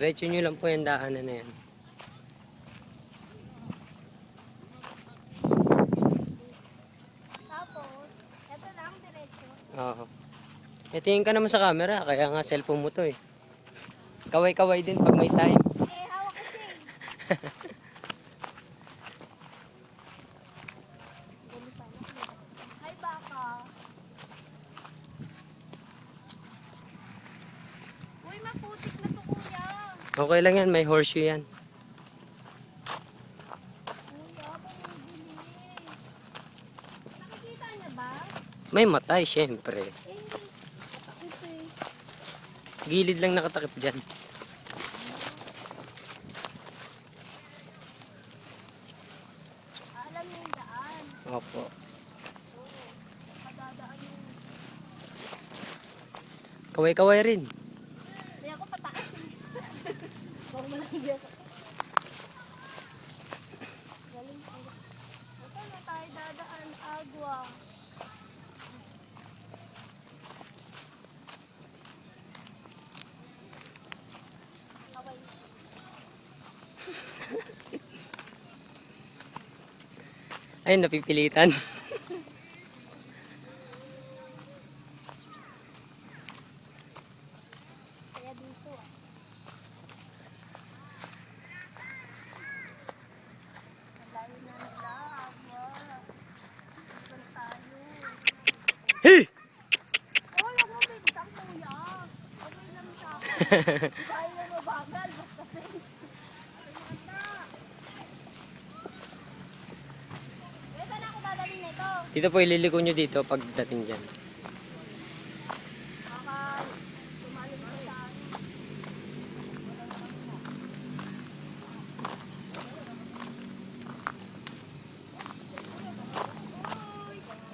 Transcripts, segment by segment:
Diretso nyo lang po yung daanan na yan. Tapos, ito lang, diretso. Oo. Tingin ka naman sa camera, kaya nga cellphone mo to eh. Kaway-kaway din pag may time. Eh, hawak kasi. Ay, baka. Uy, maputik na to, kuya. Okay lang yan, may horseshoe yan. Kuya, bumibili. Nakikita niya ba? May matay, syempre. Eh, ito eh. Gilid lang nakatakip dyan. Alam niya yung daan. Opo. Oo. Kadadaan yung... Kaway-kaway rin. Hindi ako pataas eh. Huwag mo lang yung... Galing ko. Ito na tayo dadaan, agwa. Okay. Ay, napipilitan. Kaya dito ah. Malayo na nila, agwa. Saan tayo? Hey! Oh, huwag mo bigtang kuya. Okay lang sa akin. Kaya na mabagal, basta safe. Kaya saan ako dadalhin nito? Dito po ililiko nyo dito pagdating dyan. Baka tumalon ka sa akin.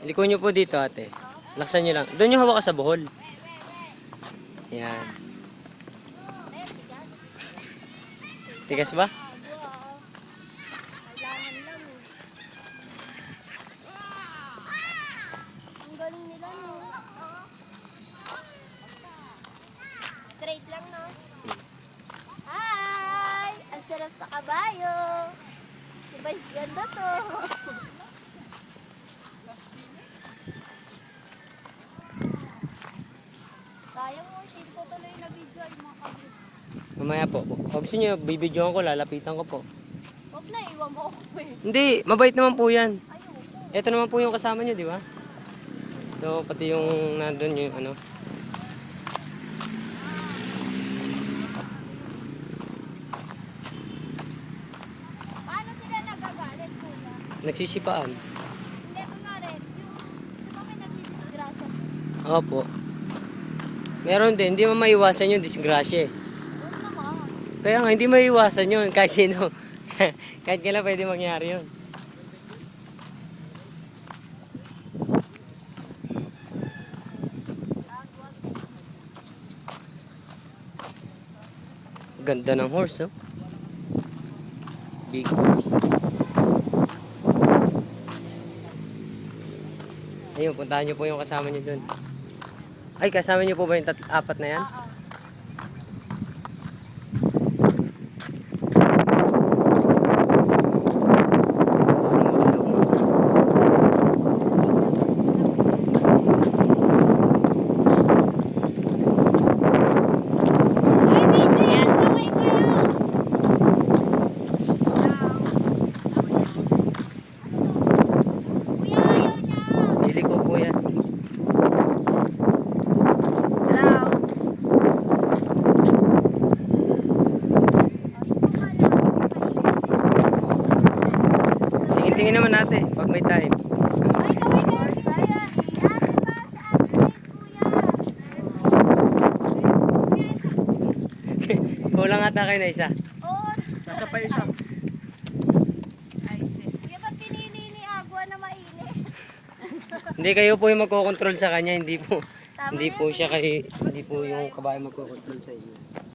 Iliko nyo po dito ate. Laksan nyo lang. Doon nyo hawak sa buhol. Yan. Eh, tigas. Tigas ba? Agwa. Kailangan lang eh. Ang galing nila no. Straight lang no. Hi! Ang sarap sa kabayo. Diba ganda to? Sayang mo, shit ko tuloy na video ay mga kabit. Mamaya po. Pag gusto nyo, bibidyoan ko, lalapitan ko po. Huwag na, iwan mo ako eh. Hindi, mabait naman po yan. Ayoko. Ito naman po yung kasama nyo, di ba? So, pati yung nandun yung ano. Paano sila nagagalit, kuya? Nagsisipaan. Hindi, kunwari, di ba may nadidisgrasya? Opo. Meron din, hindi mo maiwasan yung disgrasya eh. Huwag naman. Kaya nga, hindi maiwasan yun. Kahit sino. Kahit kailan pwede mangyari yun. Ganda ng horse, oh. Big horse. Ayun, puntahan nyo po yung kasama nyo dun. Ay, kasama nyo po ba yung apat na yan? Oo. Ay, video yan. Kaway kayo. Kuya, ayaw niya. Dili ko po yan. Hello. Tingin-tingin naman natin pag may time. Ay, kaway kayo. Kuya. Ate pa, si ate kuya. Kulang ata kayo na isa. Oo. Nasa pa isa. Kaya ba't pinili ni Agua na mainit? Hindi kayo po yung magkocontrol sa kanya, hindi po. Tama Hindi yan. po siya hindi po yung kabayo magkocontrol sa inyo.